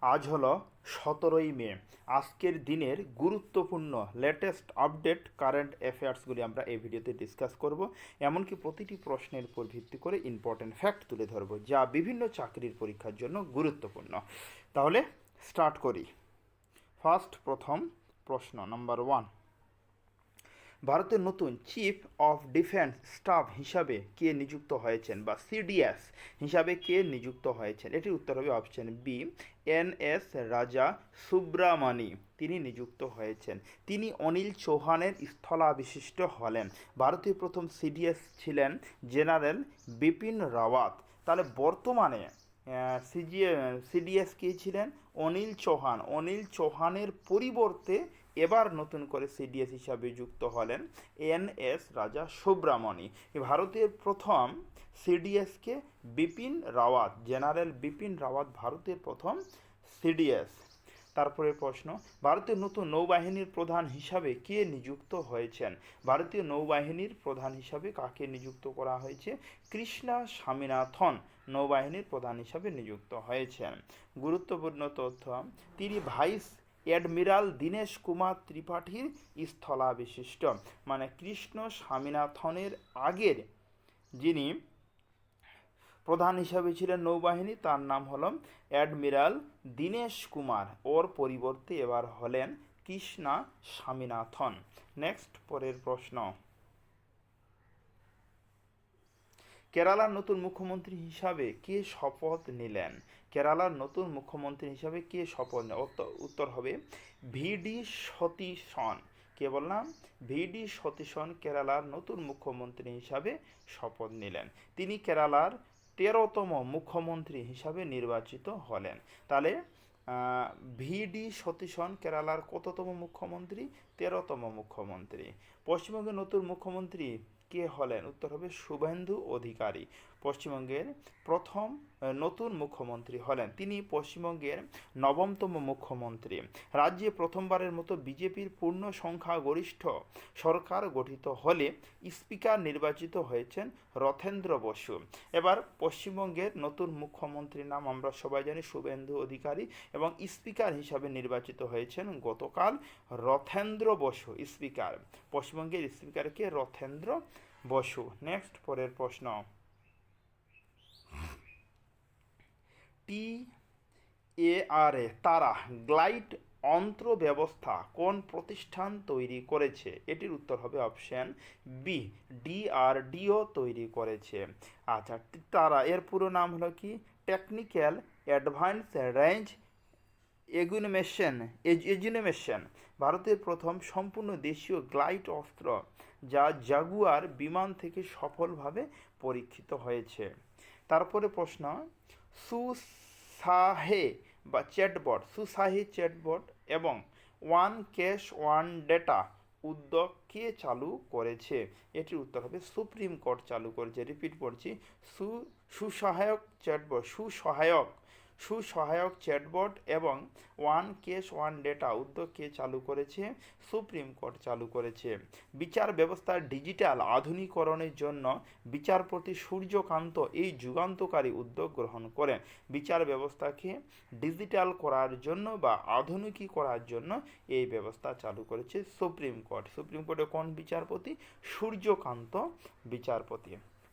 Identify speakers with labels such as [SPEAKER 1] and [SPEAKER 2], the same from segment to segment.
[SPEAKER 1] আজ হলো 17ই মে। আজকের দিনের গুরুত্বপূর্ণ লেটেস্ট আপডেট কারেন্ট অ্যাফেয়ার্সগুলি আমরা এই ভিডিওতে ডিসকাস করব। এমনকি প্রতিটি প্রশ্নের উপর ভিত্তি করে ইম্পর্টেন্ট ফ্যাক্ট তুলে ধরব যা বিভিন্ন চাকরির পরীক্ষার জন্য গুরুত্বপূর্ণ। তাহলে স্টার্ট করি। প্রথম প্রশ্ন নাম্বার 1, ভারতের নতুন চিফ অফ ডিফেন্স স্টাফ হিসাবে কে নিযুক্ত হয়েছেন বা সিডিএস হিসাবে কে নিযুক্ত হয়েছেন? এটির উত্তর হবে অপশন বি, এনএস রাজা সুব্রামানি। তিনি নিযুক্ত হয়েছেন। তিনি অনিল চৌহানের স্থলাভিষিষ্ট হলেন। ভারতীয় প্রথম সিডিএস ছিলেন জেনারেল বিপিন রাওয়াত। তাহলে বর্তমানে সিডিএস কে ছিলেন? অনিল চৌহান। অনিল চৌহানের পরিবর্তে এবার নতুন করে সিডিএস হিসাবে যুক্ত হলেন এনএস রাজা সুব্রামণি। ভারতের প্রথম সিডিএসকে বিপিন রাওয়াত, জেনারেল বিপিন রাওয়াত ভারতের প্রথম সিডিএস। তারপরে প্রশ্ন, ভারতীয় নতুন নৌবাহিনীর প্রধান হিসাবে কে নিযুক্ত হয়েছেন? ভারতীয় নৌবাহিনীর প্রধান হিসাবে কাকে নিযুক্ত করা হয়েছে? কৃষ্ণা স্বামীনাথন নৌবাহিনীর প্রধান হিসাবে নিযুক্ত হয়েছেন। গুরুত্বপূর্ণ তথ্য, তিনি ভাইস অ্যাডমিরাল দীনেশ কুমার ত্রিপাঠীর স্থলাভিষিষ্ট। মানে কৃষ্ণ স্বামীনাথনের আগের যিনি প্রধান হিসাবে ছিলেন নৌবাহিনী, তার নাম হল অ্যাডমিরাল দীনেশ কুমার। ওর পরিবর্তে এবার হলেন কৃষ্ণা স্বামীনাথন। নেক্সট, পরের প্রশ্ন, কেরালার নতুন মুখ্যমন্ত্রী হিসাবে কে শপথ নিলেন? কেরালার নতুন মুখ্যমন্ত্রী হিসাবে কে শপথ নেন? উত্তর হবে ভিডি সতীশন। কে বললাম? ভিডি সতীশন কেরালার নতুন মুখ্যমন্ত্রী হিসাবে শপথ নিলেন। তিনি কেরালার 13তম মুখ্যমন্ত্রী হিসাবে নির্বাচিত হলেন। তাহলে ভিডি সতীশন কেরালার কততম মুখ্যমন্ত্রী? 13তম মুখ্যমন্ত্রী। পশ্চিমবঙ্গের নতুন মুখ্যমন্ত্রী কে হলেন? উত্তর হবে শুভেন্দু অধিকারী। পশ্চিমবঙ্গের প্রথম নতুন মুখ্যমন্ত্রী হলেন তিনি। পশ্চিমবঙ্গের 9তম মুখ্যমন্ত্রী। রাজ্যে প্রথমবারের মতো বিজেপির পূর্ণ সংখ্যাগরিষ্ঠ সরকার গঠিত হলে স্পিকার নির্বাচিত হয়েছেন রথেন্দ্র বসু। এবার পশ্চিমবঙ্গের নতুন মুখ্যমন্ত্রীর নাম আমরা সবাই জানি শুভেন্দু অধিকারী, এবং স্পিকার হিসাবে নির্বাচিত হয়েছেন গতকাল রথেন্দ্র বসু। স্পিকার, পশ্চিমবঙ্গের স্পিকারকে রথেন্দ্র বসু। নেক্সট, পরের প্রশ্ন, TARA তারা গ্লাইড অন্ত্র ব্যবস্থা কোন প্রতিষ্ঠান তৈরি করেছে? এটির উত্তর হবে অপশন বি, DRDO তৈরি করেছে। আচ্ছা, তারা এর পুরো নাম হলো কি? টেকনিক্যাল অ্যাডভান্স রেঞ্জ এজুনেমেশন। ভারতের প্রথম সম্পূর্ণ দেশীয় গ্লাইড অস্ত্র যা জাগুয়ার বিমান থেকে সফলভাবে পরীক্ষিত হয়েছে। তারপরে প্রশ্ন, সুসাহে বা চ্যাটবট, সুসাহে চ্যাটবট এবং ওয়ান ক্যাশ ওয়ান ডেটা উদ্যোগ কে চালু করেছে? এটির উত্তর হবে সুপ্রিম কোর্ট চালু করেছে। রিপিট করছি, সুসহায়ক চ্যাটবট, সুসহায়ক চ্যাটবট এবং ওয়ান কেস ওয়ান ডেটা উদ্যোগ কে চালু করেছে? সুপ্রিম কোর্ট চালু করেছে। বিচার ব্যবস্থার ডিজিটাল আধুনিকরণের জন্য বিচারপতি সূর্যকান্ত এই যুগান্তকারী উদ্যোগ গ্রহণ করেন। বিচার ব্যবস্থাকে ডিজিটাল করার জন্য বা আধুনিকী করার জন্য এই ব্যবস্থা চালু করেছে সুপ্রিম কোর্ট। সুপ্রিম কোর্টে কোন বিচারপতি? সূর্যকান্ত বিচারপতি।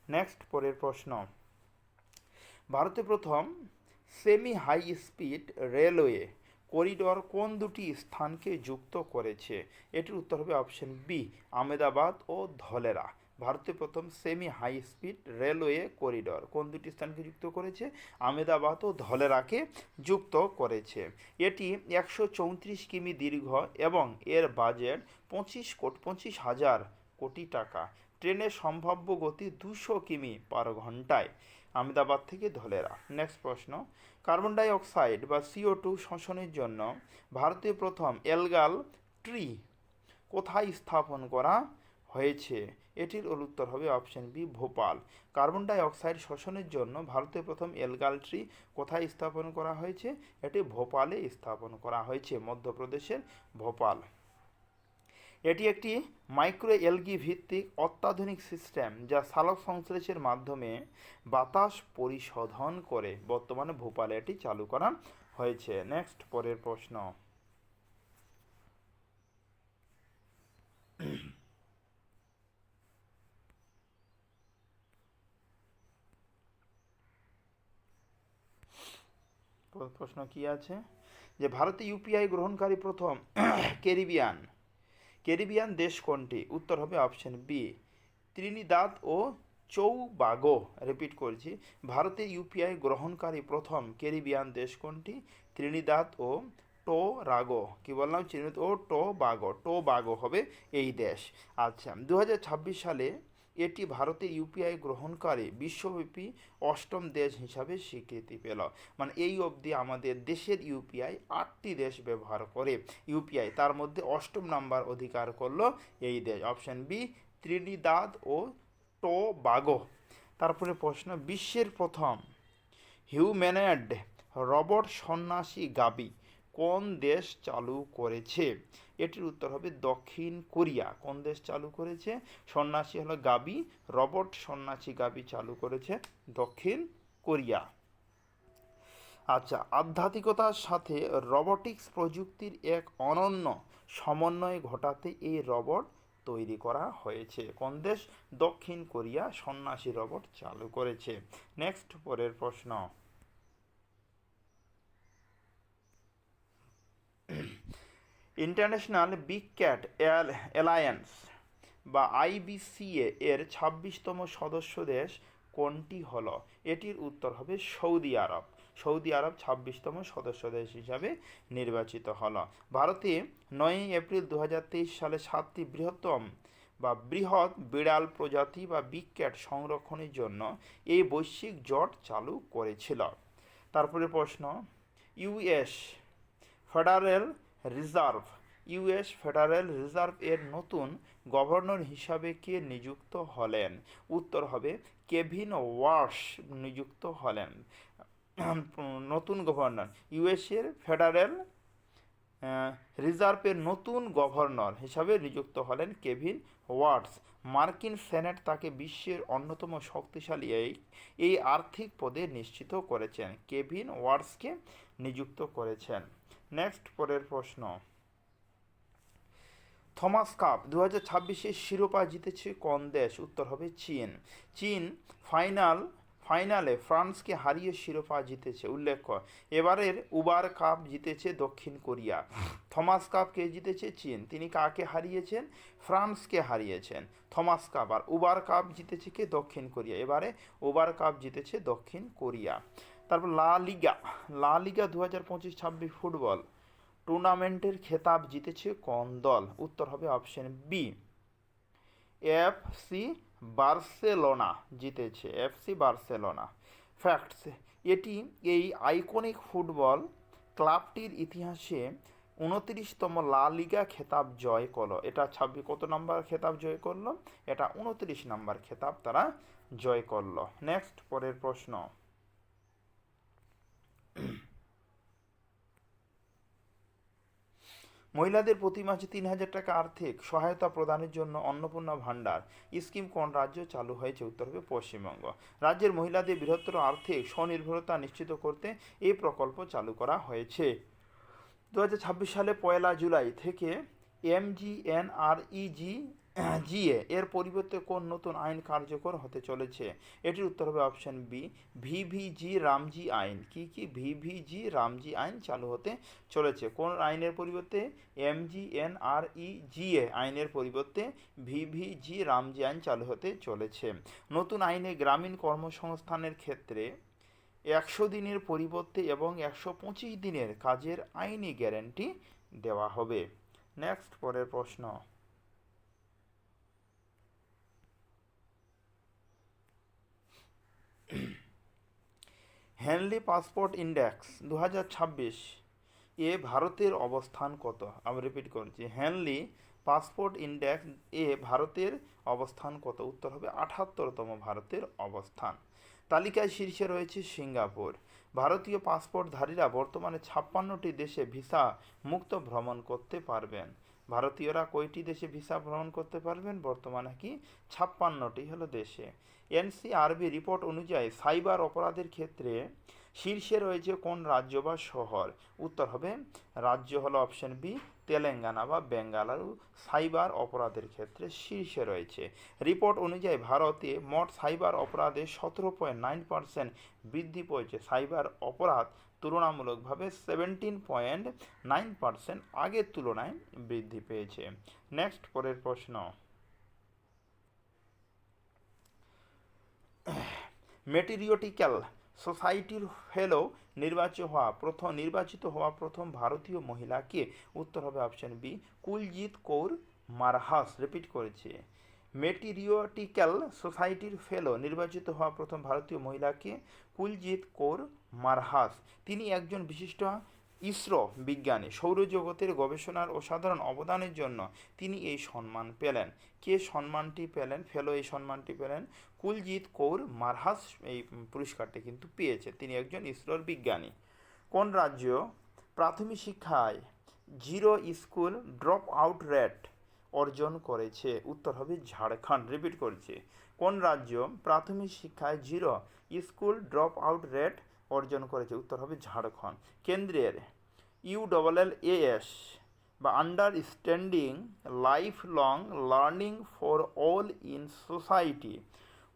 [SPEAKER 1] নেক্সট, পরের প্রশ্ন, ভারতে প্রথম semi high speed railway corridor কোন দুটি স্থানকে যুক্ত করেছে? এটির উত্তর হবে অপশন বি, আহমেদাবাদ ও ধলেরা। ভারতের প্রথম semi high speed railway corridor কোন দুটি স্থানকে যুক্ত করেছে? আহমেদাবাদ ও ধলেরাকে যুক্ত করেছে। এটি 134 কিমি দীর্ঘ এবং এর বাজেট 25,000 কোটি টাকা। ট্রেনের সম্ভাব্য গতি 200 কিমি পার ঘন্টায় আহমেদাবাদ থেকে ধলেরা। নেক্সট প্রশ্ন, কার্বন ডাই অক্সাইড বা CO2 শোষণের জন্য ভারতীয় প্রথম এলগাল ট্রি কোথায় স্থাপন করা হয়েছে? এটির উত্তর হবে option B, Bhopal. Carbon die oxide শোষণের জন্য ভারতের প্রথম এলগাল ট্রি কোথায় স্থাপন করা হয়েছে? এটি ভোপালে স্থাপন করা হয়েছে, মধ্যপ্রদেশের ভোপাল। এটি একটি মাইক্রো এলগি ভিত্তিক অত্যাধুনিক সিস্টেম যা সালোক সংশ্লেষের মাধ্যমে বাতাস পরিশোধন করে। বর্তমানে ভোপালে এটি চালু করা হয়েছে। নেক্সট পরের প্রশ্ন। প্রশ্ন কি আছে, যে ভারতে ইউপিআই গ্রহণকারী প্রথম ক্যারিবিয়ান দেশ কোনটি? উত্তর হবে অপশন বি, ত্রিনিদাদ ও চৌবাগো। রিপিট করছি, ভারতে ইউপিআই গ্রহণকারী প্রথম ক্যারিবিয়ান দেশ কোনটি? ত্রিনিদাদ ও টোবাগো। কি বললাম? ত্রিনিদাদ ও টোবাগো হবে এই দেশ। আচ্ছা, 2026 সালে এটি ভারতে ইউপিআই গ্রহণকারী বিশ্বব্যাপী অষ্টম দেশ হিসাবে স্বীকৃতি পেল। মানে এই অবধি আমাদের দেশের ইউপিআই 8টি দেশ ব্যবহার করে ইউপিআই, তার মধ্যে অষ্টম নাম্বার অধিকার করলো এই দেশ, অপশন বি, ত্রিনিদাদ ও টোবাগো। তারপরে প্রশ্ন, বিশ্বের প্রথম হিউম্যানয়েড রোবট সন্ন্যাসী গাবি কোন দেশ চালু করেছে? এটির উত্তর হবে দক্ষিণ কোরিয়া। কোন দেশ চালু করেছে? সন্ন্যাসী হলো গাবি, রোবট সন্ন্যাসী গাবি চালু করেছে দক্ষিণ কোরিয়া। আচ্ছা, আধ্যাত্মিকতার সাথে রোবোটিক্স প্রযুক্তির এক অনন্য সমন্বয় ঘটাতে এই রোবট তৈরি করা হয়েছে। কোন দেশ? দক্ষিণ কোরিয়া সন্ন্যাসী রোবট চালু করেছে। নেক্সট পরের প্রশ্ন। ইন্টারন্যাশনাল বিগ ক্যাট অ্যালায়েন্স বা আইবিসিএ এর 26তম সদস্য দেশ কোনটি হলো? এটির উত্তর হবে সৌদি আরব। সৌদি আরব 26তম সদস্য দেশ হিসাবে নির্বাচিত হলো। ভারতে 9 এপ্রিল 2023 সালে 7টি বৃহৎ বিড়াল প্রজাতি বা বিগ ক্যাট সংরক্ষণের জন্য এই বৈশ্বিক জোট চালু করেছিল। তারপরে প্রশ্ন, ইউএস ফেডারেল রিজার্ভ এর নতুন গভর্নর হিসাবে কে নিযুক্ত হলেন? উত্তর হবে কেভিন ওয়ার্স নিযুক্ত হলেন নতুন গভর্নর। ইউএসের ফেডারেল রিজার্ভের নতুন গভর্নর হিসাবে নিযুক্ত হলেন কেভিন ওয়ার্স। মার্কিন সেনেট তাকে বিশ্বের অন্যতম শক্তিশালী এই আর্থিক পদে নিশ্চিত করেছেন। কেভিন ওয়ার্সকে নিযুক্ত করেছেন। নেক্সট পরের প্রশ্ন, থমাস কাপ 2026-এর শিরোপা জিতেছে কোন দেশ? উত্তর হবে চীন ফাইনালে ফ্রান্সকে হারিয়ে শিরোপা জিতেছে। উল্লেখ্য, এবারের উবার কাপ জিতেছে দক্ষিণ কোরিয়া। থমাস কাপ কে জিতেছে? চীন। তিনি কাকে হারিয়েছেন? ফ্রান্সকে হারিয়েছেন থমাস কাপ। আর উবার কাপ জিতেছে কে? দক্ষিণ কোরিয়া। এবারে উবার কাপ জিতেছে দক্ষিণ কোরিয়া। তারপর লা লিগা 2025-26 ফুটবল টুর্নামেন্টের খেতাব জিতেছে কোন দল? উত্তর হবে অপশন বি, এফসি বার্সেলোনা জিতেছে। FC Barcelona. ফ্যাক্টস, এই আইকনিক ফুটবল ক্লাবটির ইতিহাসে 29তম লা লিগা খেতাব জয় করলো। এটা 26 কত নাম্বার খেতাব জয় করলো? এটা 29 নাম্বার খেতাব তারা জয় করলো। নেক্সট পরের প্রশ্ন, মহিলাদের প্রতি মাসে 3,000 টাকা আর্থিক সহায়তা প্রদানের জন্য অন্নপূর্ণা ভাণ্ডার স্কিম কোন রাজ্য চালু হয়েছে? উত্তর হবে পশ্চিমবঙ্গ। রাজ্যের মহিলাদের বৃহত্তর আর্থিক স্বনির্ভরতা নিশ্চিত করতে এই প্রকল্প চালু করা হয়েছে। 2026 সালে 1 জুলাই থেকে এমজিএনআরইজিএ এর পরিবর্তে কোন নতুন আইন কার্যকর হতে চলেছে? এটির উত্তর হবে অপশন বি, ভিভিজি রামজি আইন। কি ভিভিজি রামজি আইন চালু হতে চলেছে। কোন আইনের পরিবর্তে? এমজিএনআরইজিএ আইনের পরিবর্তে ভিভিজি রামজি আইন চালু হতে চলেছে। নতুন আইনে গ্রামীণ কর্মসংস্থানের ক্ষেত্রে 100 দিনের পরিবর্তে এবং 125 দিনের কাজের আইনি গ্যারান্টি দেওয়া হবে। নেক্সট পরের প্রশ্ন, হেনলি পাসপোর্ট ইন্ডেক্স 2026 এ ভারতের অবস্থান কত? আমি রিপিট করছি, হেনলি পাসপোর্ট ইন্ডেক্স এ ভারতের অবস্থান কত? উত্তর হবে 78তম ভারতের অবস্থান। তালিকায় শীর্ষে রয়েছে সিঙ্গাপুর। ভারতীয় পাসপোর্টধারীরা বর্তমানে 56টি দেশে ভিসা মুক্ত ভ্রমণ করতে পারবেন। ভারতীয়রা কয়টি দেশে ভিসা ভ্রমণ করতে পারবেন? বর্তমানে কি 56টি হলো দেশে। এনসিআরবি রিপোর্ট অনুযায়ী সাইবার অপরাধের ক্ষেত্রে শীর্ষে রয়েছে কোন রাজ্য বা শহর? উত্তর হবে রাজ্য হলো অপশন বি তেলেঙ্গানা বা বেঙ্গালুরু সাইবার অপরাধের ক্ষেত্রে শীর্ষে রয়েছে। রিপোর্ট অনুযায়ী ভারতে মোট সাইবার অপরাধে 17.9% বৃদ্ধি পেয়েছে। সাইবার অপরাধ তুলনামূলকভাবে 17.9% আগের তুলনায় বৃদ্ধি পেয়েছে। নেক্সট পরের প্রশ্ন, মেটেরিওটিক্যাল সোসাইটির ফেলো নির্বাচিত হওয়া প্রথম ভারতীয় মহিলা কে? উত্তর হবে option B Kuljit Kaur Marhas. Repeat করেছে, মেটেরিওটিক্যাল সোসাইটির ফেলো নির্বাচিত হওয়া প্রথম ভারতীয় মহিলাকে কুলজিৎ কৌর মারহাস। তিনি একজন বিশিষ্ট ইসরো বিজ্ঞানী। সৌরজগতের গবেষণার অসাধারণ অবদানের জন্য তিনি এই সম্মান পেলেন। কে সম্মানটি পেলেন, ফেলো এই সম্মানটি পেলেন? কুলজিৎ কৌর মারহাস এই পুরস্কারটি কিন্তু পেয়েছে। তিনি একজন ইসরোর বিজ্ঞানী। কোন রাজ্য প্রাথমিক শিক্ষায় zero school drop out rate অর্জন করেছে? উত্তর হবে ঝাড়খণ্ড। রিপিট করছি, কোন রাজ্য প্রাথমিক শিক্ষায় zero school drop out rate অর্জন করেছে? উত্তর হবে ঝাড়খণ্ড। কেন্দ্রের ULLAS বা understanding life long learning for all in society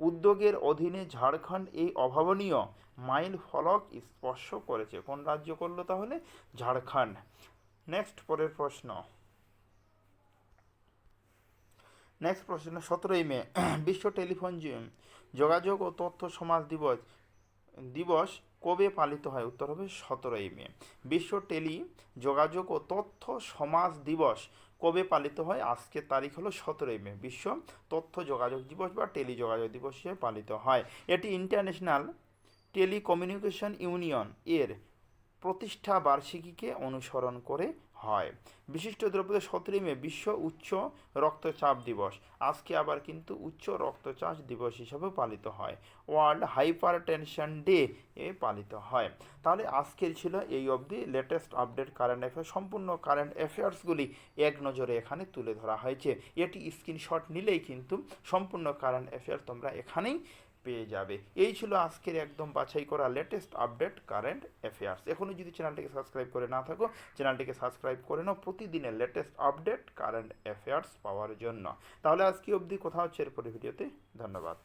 [SPEAKER 1] উদ্যোগের অধীনে ঝাড়খণ্ড এই অভাবনীয় মাইল ফলক স্পর্শ করেছে। কোন রাজ্য করলো তাহলে? ঝাড়খণ্ড। নেক্সট পরের প্রশ্ন, 17ই মে বিশ্ব টেলিফোন যোগাযোগ ও তথ্য সমাজ দিবস কবে পালিত হয়? উত্তর হবে 17ই মে। বিশ্ব টেলি যোগাযোগ ও তথ্য সমাজ দিবস কবে পালিত হয়? আজকের তারিখ হলো 17ই মে। বিশ্ব তথ্য যোগাযোগ দিবস বা টেলি যোগাযোগ দিবস হিসেবে পালিত হয়। এটি ইন্টারন্যাশনাল টেলিকমিউনিকেশন ইউনিয়ন এর প্রতিষ্ঠা বার্ষিকীকে অনুসরণ করে হয়। বিশিষ্ট দ্রব্য 17ই মে বিশ্ব উচ্চ রক্তচাপ দিবস। আজকে আবার কিন্তু উচ্চ রক্তচাপ দিবস হিসাবে পালিত হয়। ওয়ার্ল্ড হাইপার টেনশন ডে এ পালিত হয়। তাহলে আজকের ছিল এই অবধি লেটেস্ট আপডেট কারেন্ট অ্যাফেয়ার্স। সম্পূর্ণ কারেন্ট অ্যাফেয়ার্সগুলি এক নজরে এখানে তুলে ধরা হয়েছে। এটি স্ক্রিনশট নিলেই কিন্তু সম্পূর্ণ কারেন্ট অ্যাফেয়ার্স তোমরা এখানেই পেয়ে যাবে। এই ছিল আজকের একদম বাছাই করা লেটেস্ট আপডেট কারেন্ট অ্যাফেয়ার্স। এখনও যদি চ্যানেলটিকে সাবস্ক্রাইব করে না থাকো, চ্যানেলটিকে সাবস্ক্রাইব করে নাও প্রতিদিনের লেটেস্ট আপডেট কারেন্ট অ্যাফেয়ার্স পাওয়ার জন্য। তাহলে আজকে অবধি কথা হচ্ছে এরপরে ভিডিওতে। ধন্যবাদ।